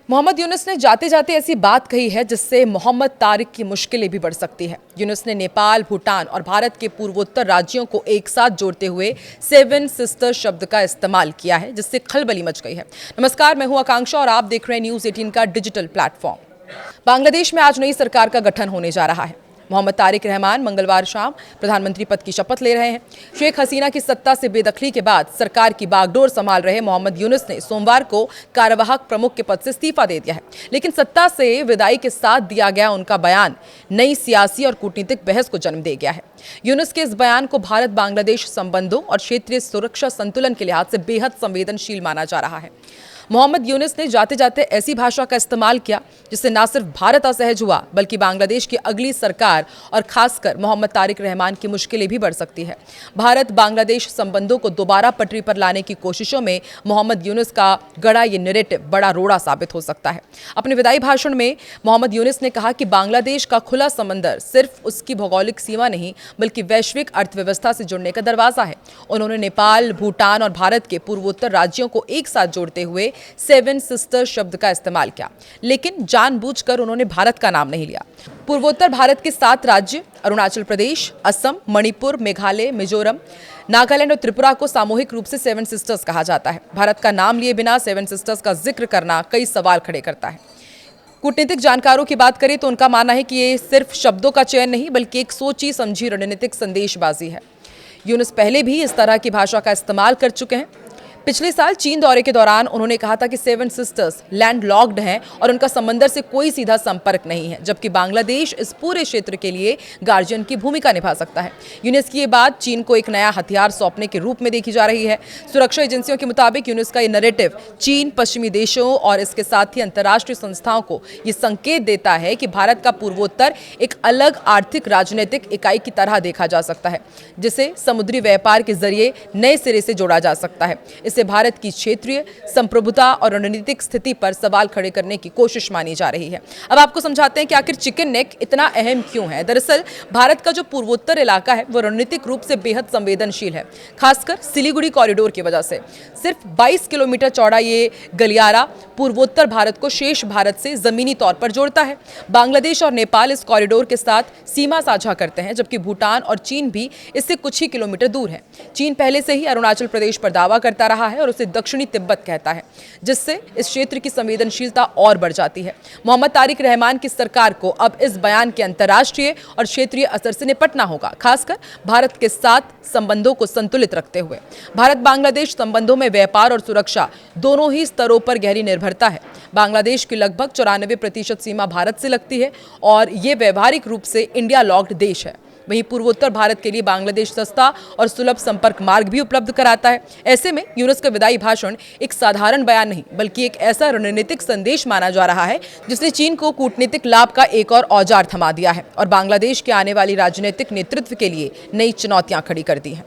मोहम्मद यूनुस ने जाते जाते ऐसी बात कही है जिससे मोहम्मद तारिक की मुश्किलें भी बढ़ सकती है। यूनुस ने नेपाल, भूटान और भारत के पूर्वोत्तर राज्यों को एक साथ जोड़ते हुए 7 सिस्टर्स शब्द का इस्तेमाल किया है, जिससे खलबली मच गई है। नमस्कार, मैं हूं आकांक्षा और आप देख रहे हैं न्यूज़ 18 का डिजिटल प्लेटफॉर्म। बांग्लादेश में आज नई सरकार का गठन होने जा रहा है। मोहम्मद तारिक रहमान मंगलवार शाम प्रधानमंत्री पद की शपथ ले रहे हैं। शेख हसीना की सत्ता से बेदखली के बाद सरकार की बागडोर संभाल रहे मोहम्मद यूनुस ने सोमवार को कार्यवाहक प्रमुख के पद से इस्तीफा दे दिया है, लेकिन सत्ता से विदाई के साथ दिया गया उनका बयान नई सियासी और कूटनीतिक बहस को जन्म दे गया है। यूनुस के इस बयान को भारत बांग्लादेश संबंधों और क्षेत्रीय सुरक्षा संतुलन के लिहाज से बेहद संवेदनशील माना जा रहा है। मोहम्मद यूनुस ने जाते जाते ऐसी भाषा का इस्तेमाल किया जिससे न सिर्फ भारत असहज हुआ, बल्कि बांग्लादेश की अगली सरकार और खासकर मोहम्मद तारिक रहमान की मुश्किलें भी बढ़ सकती है। भारत बांग्लादेश संबंधों को दोबारा पटरी पर लाने की कोशिशों में मोहम्मद यूनुस का गढ़ा ये नैरेटिव बड़ा रोड़ा साबित हो सकता है। अपने विदाई भाषण में मोहम्मद यूनुस ने कहा कि बांग्लादेश का खुला समंदर सिर्फ उसकी भौगोलिक सीमा नहीं, बल्कि वैश्विक अर्थव्यवस्था से जुड़ने का दरवाजा है। उन्होंने नेपाल, भूटान और भारत के पूर्वोत्तर राज्यों को एक साथ जोड़ते हुए 7 सिस्टर्स शब्द का इस्तेमाल किया, लेकिन जानबूझकर उन्होंने भारत का नाम नहीं लिया। पूर्वोत्तर भारत के 7 राज्य अरुणाचल प्रदेश, असम, मणिपुर, मेघालय, मिजोरम, नागालैंड और त्रिपुरा को सामूहिक रूप से 7 सिस्टर्स कहा जाता है। भारत का नाम लिए बिना 7 सिस्टर्स का जिक्र करना कई सवाल खड़े करता है। कूटनीतिक जानकारों की बात करें तो उनका मानना है कि ये सिर्फ शब्दों का चयन नहीं, बल्कि एक सोची समझी रणनीतिक संदेशबाजी है। यूनुस पहले भी इस तरह की भाषा का इस्तेमाल कर चुके हैं। पिछले साल चीन दौरे के दौरान उन्होंने कहा था कि 7 सिस्टर्स लैंड लॉक्ड हैं और उनका समंदर से कोई सीधा संपर्क नहीं है, जबकि बांग्लादेश इस पूरे क्षेत्र के लिए गार्जियन की भूमिका निभा सकता है। यूनुस की ये बात चीन को एक नया हथियार सौंपने के रूप में देखी जा रही है। सुरक्षा एजेंसियों के मुताबिक यूनुस का ये नैरेटिव चीन, पश्चिमी देशों और इसके साथ ही अंतर्राष्ट्रीय संस्थाओं को ये संकेत देता है कि भारत का पूर्वोत्तर एक अलग आर्थिक राजनीतिक इकाई की तरह देखा जा सकता है, जिसे समुद्री व्यापार के जरिए नए सिरे से जोड़ा जा सकता है। इससे भारत की क्षेत्रीय संप्रभुता और रणनीतिक स्थिति पर सवाल खड़े करने की कोशिश मानी जा रही है। अब आपको समझाते हैं कि आखिर चिकन नेक इतना अहम क्यों है। दरअसल भारत का जो पूर्वोत्तर इलाका है वो रणनीतिक रूप से बेहद संवेदनशील है, खासकर सिलीगुड़ी कॉरिडोर की वजह से। सिर्फ 22 किलोमीटर चौड़ा ये गलियारा पूर्वोत्तर भारत को शेष भारत से जमीनी तौर पर जोड़ता है। बांग्लादेश और नेपाल इस कॉरिडोर के साथ सीमा साझा करते हैं, जबकि भूटान और चीन भी इससे कुछ ही किलोमीटर दूर है। चीन पहले से ही अरुणाचल प्रदेश पर दावा करता रहा है और उसे दक्षिणी तिब्बत कहता है, जिससे इस क्षेत्र की संवेदनशीलता और बढ़ जाती है। मोहम्मद तारिक रहमान की सरकार को अब इस बयान के अंतर्राष्ट्रीय और क्षेत्रीय असर से निपटना होगा, खासकर भारत के साथ संबंधों को संतुलित रखते हुए। भारत बांग्लादेश संबंधों में व्यापार और सुरक्षा दोनों ही स्तरों पर गहरी निर्भरता है। बांग्लादेश की लगभग 94% सीमा भारत से लगती है और ये व्यवहारिक रूप से इंडिया लॉक्ड देश है। वहीं पूर्वोत्तर भारत के लिए बांग्लादेश सस्ता और सुलभ संपर्क मार्ग भी उपलब्ध कराता है। ऐसे में यूनुस का विदाई भाषण एक साधारण बयान नहीं, बल्कि एक ऐसा रणनीतिक संदेश माना जा रहा है जिसने चीन को कूटनीतिक लाभ का एक और औजार थमा दिया है और बांग्लादेश के आने वाली राजनीतिक नेतृत्व के लिए नई चुनौतियां खड़ी कर दी हैं।